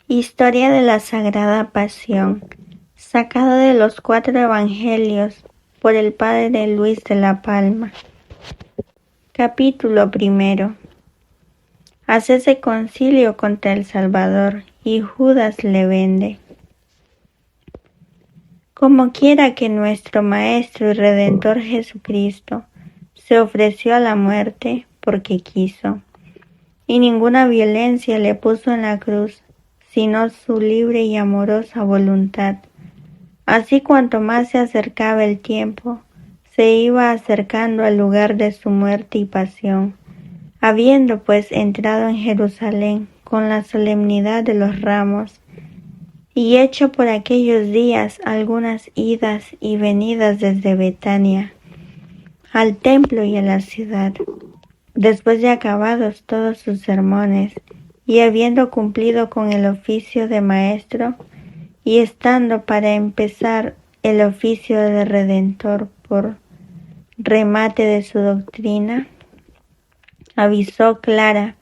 Historia de la Sagrada Pasión, sacado de los 4 Evangelios por el Padre Luis de la Palma. Capítulo 1. Hacese concilio contra el Salvador, y Judas le vende. Como quiera que nuestro Maestro y Redentor Jesucristo se ofreció a la muerte porque quiso, y ninguna violencia le puso en la cruz, sino su libre y amorosa voluntad. Así cuanto más se acercaba el tiempo, se iba acercando al lugar de su muerte y pasión. Habiendo pues entrado en Jerusalén con la solemnidad de los Ramos, y hecho por aquellos días algunas idas y venidas desde Betania al templo y a la ciudad, después de acabados todos sus sermones, y habiendo cumplido con el oficio de maestro, y estando para empezar el oficio de Redentor por remate de su doctrina, avisó clara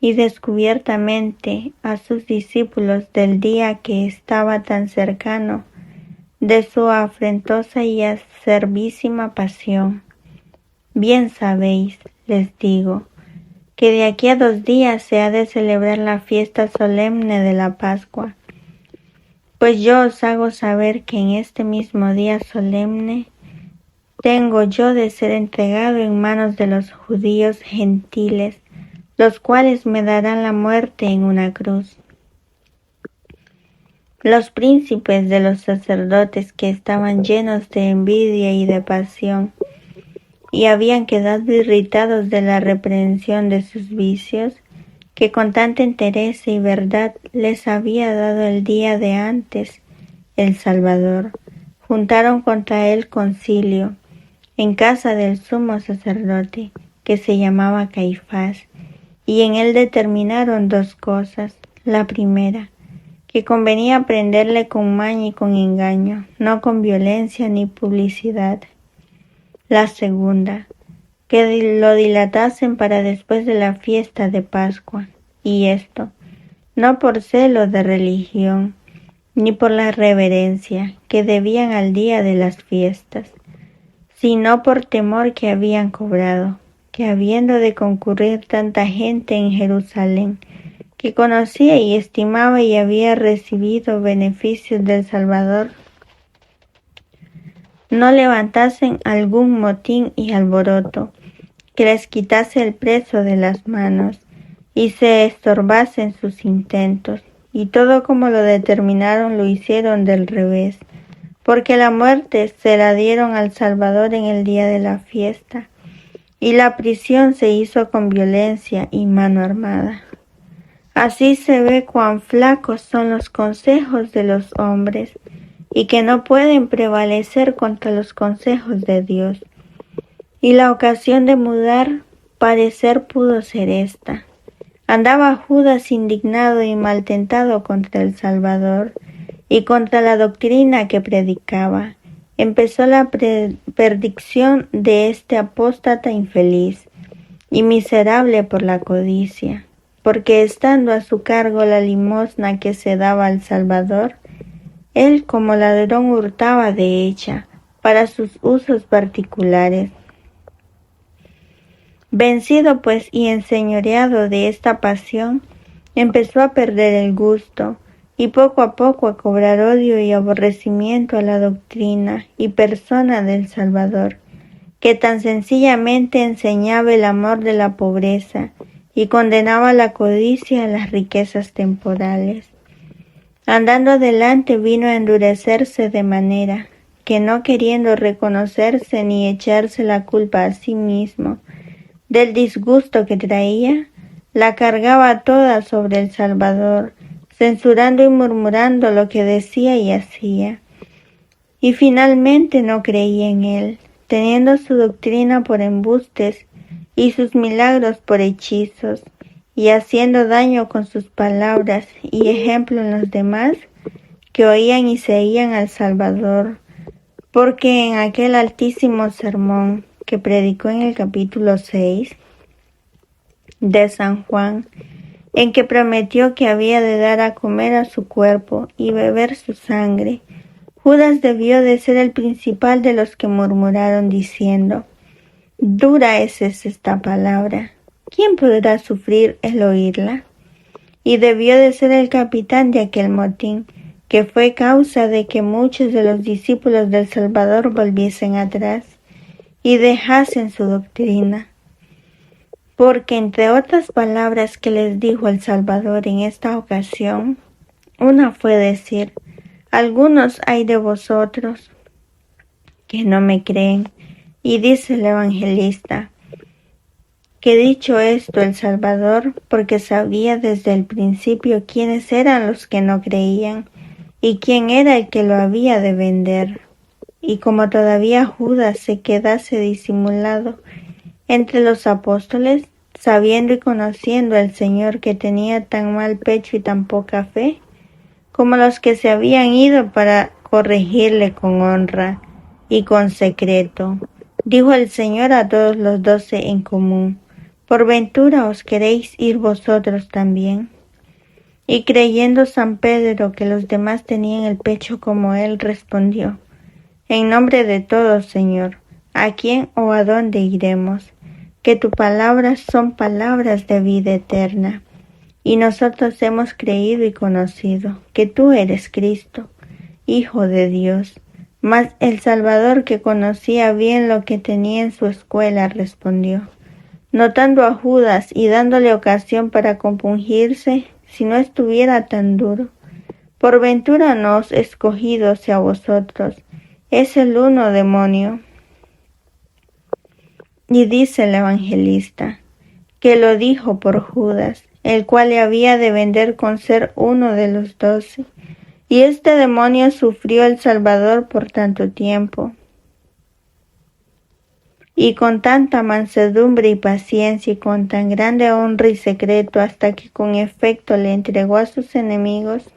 y descubiertamente a sus discípulos del día que estaba tan cercano de su afrentosa y acerbísima pasión. Bien sabéis, les digo, que de aquí a 2 días se ha de celebrar la fiesta solemne de la Pascua. Pues yo os hago saber que en este mismo día solemne tengo yo de ser entregado en manos de los judíos gentiles, los cuales me darán la muerte en una cruz. Los príncipes de los sacerdotes, que estaban llenos de envidia y de pasión, y habían quedado irritados de la reprensión de sus vicios, que con tanta entereza y verdad les había dado el día de antes el Salvador, juntaron contra él concilio en casa del sumo sacerdote, que se llamaba Caifás, y en él determinaron 2 cosas. La primera, que convenía prenderle con maña y con engaño, no con violencia ni publicidad. La segunda, que lo dilatasen para después de la fiesta de Pascua, y esto, no por celo de religión, ni por la reverencia que debían al día de las fiestas, sino por temor que habían cobrado, que habiendo de concurrir tanta gente en Jerusalén, que conocía y estimaba y había recibido beneficios del Salvador, no levantasen algún motín y alboroto, que les quitase el preso de las manos, y se estorbasen sus intentos, y todo como lo determinaron lo hicieron del revés, porque la muerte se la dieron al Salvador en el día de la fiesta, y la prisión se hizo con violencia y mano armada. Así se ve cuán flacos son los consejos de los hombres, y que no pueden prevalecer contra los consejos de Dios. Y la ocasión de mudar parecer pudo ser esta. Andaba Judas indignado y maltentado contra el Salvador y contra la doctrina que predicaba. Empezó la perdición de este apóstata infeliz y miserable por la codicia, porque estando a su cargo la limosna que se daba al Salvador, él como ladrón hurtaba de ella para sus usos particulares. Vencido pues y enseñoreado de esta pasión, empezó a perder el gusto, y poco a poco a cobrar odio y aborrecimiento a la doctrina y persona del Salvador, que tan sencillamente enseñaba el amor de la pobreza y condenaba la codicia a las riquezas temporales. Andando adelante vino a endurecerse de manera que, no queriendo reconocerse ni echarse la culpa a sí mismo del disgusto que traía, la cargaba toda sobre el Salvador, censurando y murmurando lo que decía y hacía. Y finalmente no creía en él, teniendo su doctrina por embustes y sus milagros por hechizos, y haciendo daño con sus palabras y ejemplo en los demás que oían y seguían al Salvador, porque en aquel altísimo sermón que predicó en el capítulo 6 de San Juan, en que prometió que había de dar a comer a su cuerpo y beber su sangre. Judas debió de ser el principal de los que murmuraron diciendo: «Dura es esta palabra, ¿quién podrá sufrir el oírla?». Y debió de ser el capitán de aquel motín, que fue causa de que muchos de los discípulos del Salvador volviesen atrás y dejasen su doctrina. Porque entre otras palabras que les dijo el Salvador en esta ocasión, una fue decir: «Algunos hay de vosotros que no me creen». Y dice el evangelista que dicho esto el Salvador, porque sabía desde el principio quiénes eran los que no creían y quién era el que lo había de vender. Y como todavía Judas se quedase disimulado entre los apóstoles, sabiendo y conociendo al Señor que tenía tan mal pecho y tan poca fe, como los que se habían ido para corregirle con honra y con secreto, dijo el Señor a todos los 12 en común: «¿Por ventura os queréis ir vosotros también?». Y creyendo San Pedro que los demás tenían el pecho como él, respondió: «En nombre de todos, Señor, ¿a quién o a dónde iremos? Que tus palabras son palabras de vida eterna. Y nosotros hemos creído y conocido que tú eres Cristo, Hijo de Dios». Mas el Salvador, que conocía bien lo que tenía en su escuela, respondió, notando a Judas y dándole ocasión para compungirse, si no estuviera tan duro: «¿Por ventura no os he escogido a vosotros? Es el uno demonio». Y dice el evangelista que lo dijo por Judas, el cual le había de vender con ser uno de los 12. Y este demonio sufrió el Salvador por tanto tiempo, y con tanta mansedumbre y paciencia, y con tan grande honra y secreto, hasta que con efecto le entregó a sus enemigos.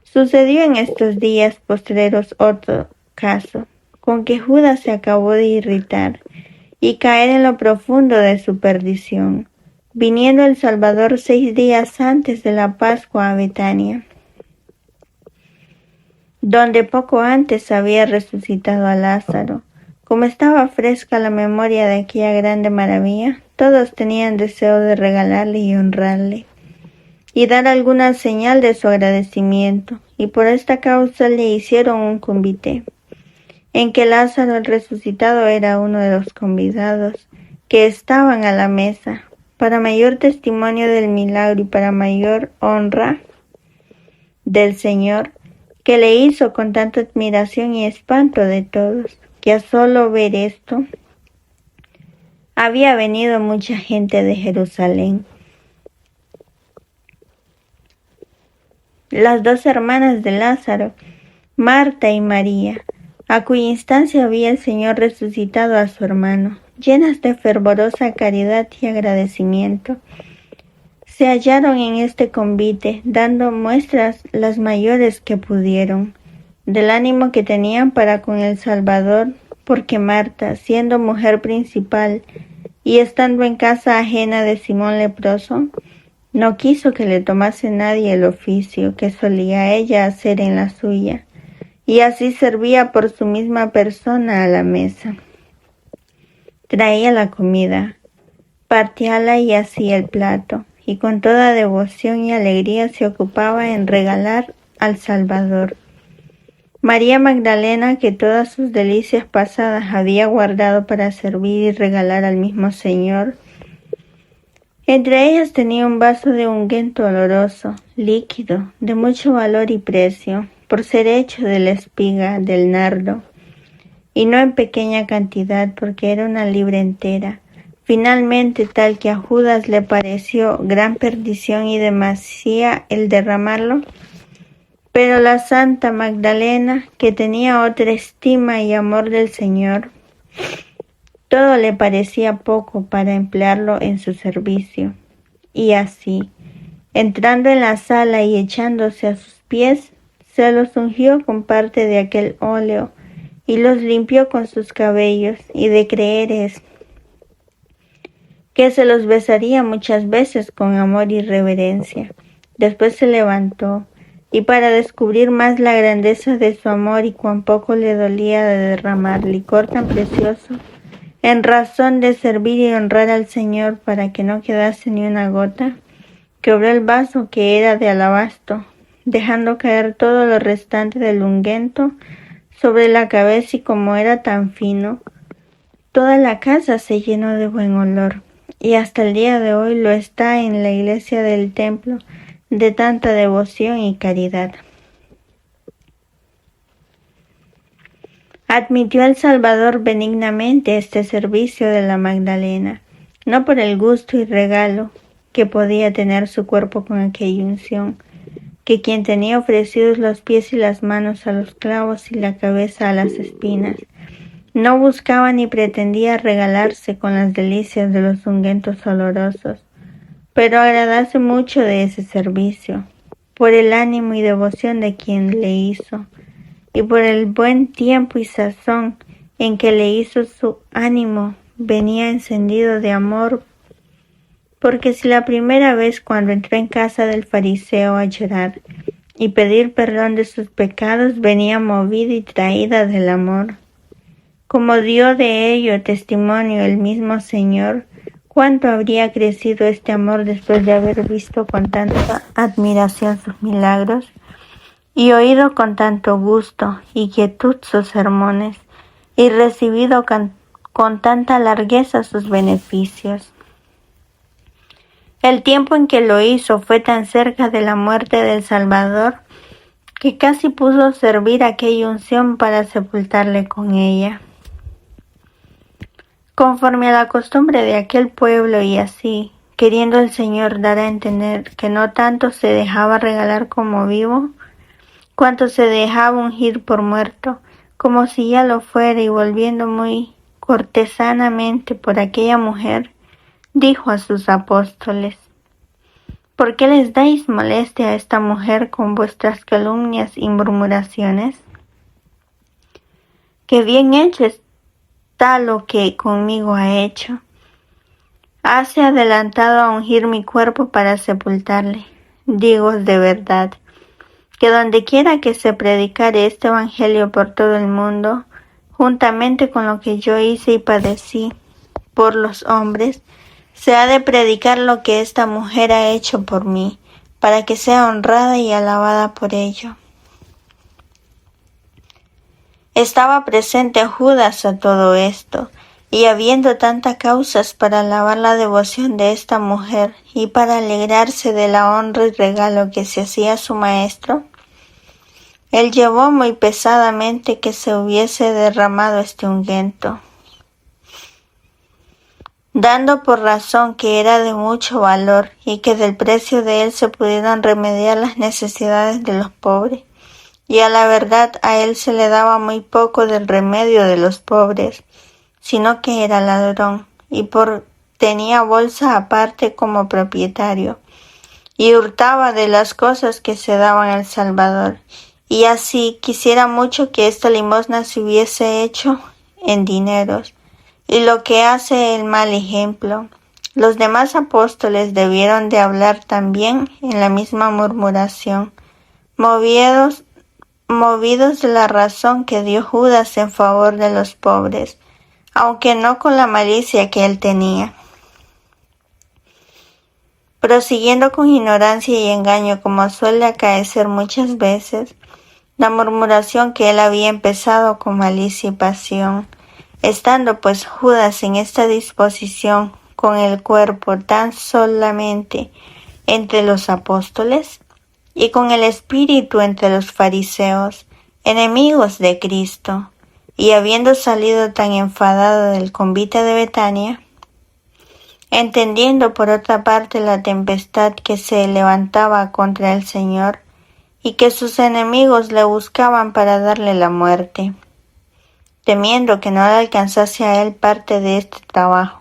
Sucedió en estos días postreros otro caso, con que Judas se acabó de irritar y caer en lo profundo de su perdición, viniendo el Salvador 6 días antes de la Pascua a Betania, donde poco antes había resucitado a Lázaro. Como estaba fresca la memoria de aquella grande maravilla, todos tenían deseo de regalarle y honrarle, y dar alguna señal de su agradecimiento, y por esta causa le hicieron un convite, en que Lázaro el resucitado era uno de los convidados, que estaban a la mesa, para mayor testimonio del milagro y para mayor honra del Señor, que le hizo con tanta admiración y espanto de todos, que a solo ver esto había venido mucha gente de Jerusalén. Las 2 hermanas de Lázaro, Marta y María, a cuya instancia había el Señor resucitado a su hermano, llenas de fervorosa caridad y agradecimiento, se hallaron en este convite, dando muestras las mayores que pudieron del ánimo que tenían para con el Salvador, porque Marta, siendo mujer principal y estando en casa ajena de Simón leproso, no quiso que le tomase nadie el oficio que solía ella hacer en la suya, y así servía por su misma persona a la mesa. Traía la comida, partíala y hacía el plato, y con toda devoción y alegría se ocupaba en regalar al Salvador. María Magdalena, que todas sus delicias pasadas había guardado para servir y regalar al mismo Señor, entre ellas tenía un vaso de ungüento oloroso, líquido, de mucho valor y precio, por ser hecho de la espiga del nardo, y no en pequeña cantidad, porque era una libra entera. Finalmente, tal que a Judas le pareció gran perdición y demasía el derramarlo, pero la Santa Magdalena, que tenía otra estima y amor del Señor, todo le parecía poco para emplearlo en su servicio. Y así, entrando en la sala y echándose a sus pies, se los ungió con parte de aquel óleo y los limpió con sus cabellos, y de creer es que se los besaría muchas veces con amor y reverencia. Después se levantó, y para descubrir más la grandeza de su amor y cuán poco le dolía de derramar licor tan precioso, en razón de servir y honrar al Señor para que no quedase ni una gota, quebró el vaso que era de alabastro, dejando caer todo lo restante del ungüento sobre la cabeza, y como era tan fino, toda la casa se llenó de buen olor, y hasta el día de hoy lo está en la iglesia del templo, de tanta devoción y caridad. Admitió el Salvador benignamente este servicio de la Magdalena, no por el gusto y regalo que podía tener su cuerpo con aquella unción, que quien tenía ofrecidos los pies y las manos a los clavos y la cabeza a las espinas, no buscaba ni pretendía regalarse con las delicias de los ungüentos olorosos, pero agradase mucho de ese servicio, por el ánimo y devoción de quien le hizo, y por el buen tiempo y sazón en que le hizo. Su ánimo venía encendido de amor, porque si la primera vez cuando entró en casa del fariseo a llorar y pedir perdón de sus pecados venía movida y traída del amor, como dio de ello testimonio el mismo Señor, cuánto habría crecido este amor después de haber visto con tanta admiración sus milagros y oído con tanto gusto y quietud sus sermones, y recibido con tanta largueza sus beneficios. El tiempo en que lo hizo fue tan cerca de la muerte del Salvador, que casi pudo servir aquella unción para sepultarle con ella. Conforme a la costumbre de aquel pueblo, y así, queriendo el Señor dar a entender que no tanto se dejaba regalar como vivo, cuanto se dejaba ungir por muerto, como si ya lo fuera, y volviendo muy cortesanamente por aquella mujer, dijo a sus apóstoles: ¿Por qué les dais molestia a esta mujer con vuestras calumnias y murmuraciones? Que bien hecho está lo que conmigo ha hecho. Hase adelantado a ungir mi cuerpo para sepultarle. Digo de verdad, que donde quiera que se predicare este evangelio por todo el mundo, juntamente con lo que yo hice y padecí por los hombres, se ha de predicar lo que esta mujer ha hecho por mí, para que sea honrada y alabada por ello. Estaba presente Judas a todo esto, y habiendo tantas causas para alabar la devoción de esta mujer y para alegrarse de la honra y regalo que se hacía a su maestro, él llevó muy pesadamente que se hubiese derramado este ungüento, dando por razón que era de mucho valor y que del precio de él se pudieran remediar las necesidades de los pobres. Y a la verdad a él se le daba muy poco del remedio de los pobres, sino que era ladrón, y tenía bolsa aparte como propietario, y hurtaba de las cosas que se daban al Salvador. Y así quisiera mucho que esta limosna se hubiese hecho en dineros, y lo que hace el mal ejemplo. Los demás apóstoles debieron de hablar también en la misma murmuración, movidos de la razón que dio Judas en favor de los pobres, aunque no con la malicia que él tenía. Prosiguiendo con ignorancia y engaño, como suele acaecer muchas veces, la murmuración que él había empezado con malicia y pasión, estando pues Judas en esta disposición con el cuerpo tan solamente entre los apóstoles, y con el espíritu entre los fariseos, enemigos de Cristo, y habiendo salido tan enfadado del convite de Betania, entendiendo por otra parte la tempestad que se levantaba contra el Señor, y que sus enemigos le buscaban para darle la muerte, temiendo que no le alcanzase a él parte de este trabajo,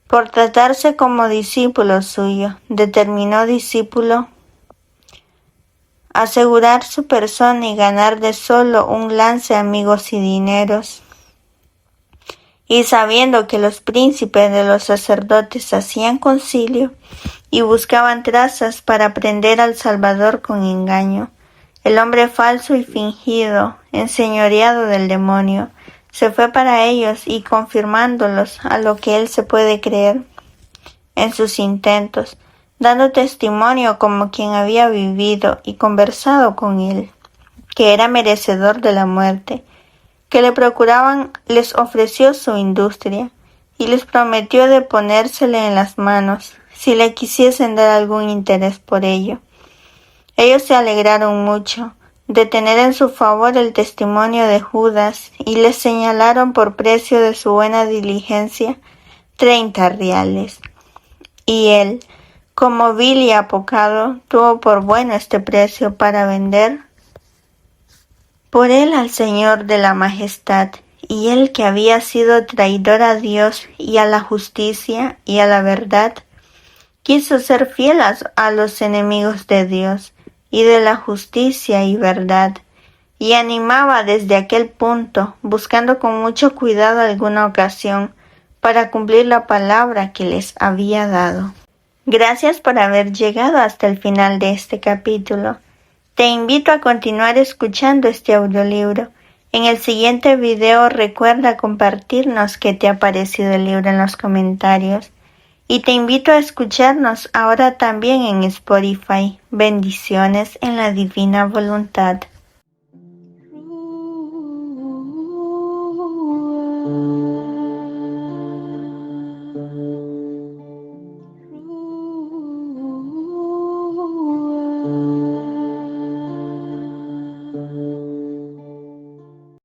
por tratarse como discípulo suyo, determinó discípulo asegurar su persona y ganar de solo un lance amigos y dineros, y sabiendo que los príncipes de los sacerdotes hacían concilio y buscaban trazas para prender al Salvador con engaño, el hombre falso y fingido, enseñoreado del demonio, se fue para ellos y confirmándolos a lo que él se puede creer en sus intentos, dando testimonio como quien había vivido y conversado con él, que era merecedor de la muerte, que le procuraban, les ofreció su industria y les prometió de ponérsele en las manos si le quisiesen dar algún interés por ello. Ellos se alegraron mucho de tener en su favor el testimonio de Judas y les señalaron por precio de su buena diligencia 30 reales. Y él, como vil y apocado, tuvo por bueno este precio para vender por él al Señor de la Majestad, y él que había sido traidor a Dios y a la justicia y a la verdad, quiso ser fiel a los enemigos de Dios y de la justicia y verdad, y animaba desde aquel punto, buscando con mucho cuidado alguna ocasión para cumplir la palabra que les había dado. Gracias por haber llegado hasta el final de este capítulo. Te invito a continuar escuchando este audiolibro. En el siguiente video recuerda compartirnos qué te ha parecido el libro en los comentarios. Y te invito a escucharnos ahora también en Spotify. Bendiciones en la divina voluntad.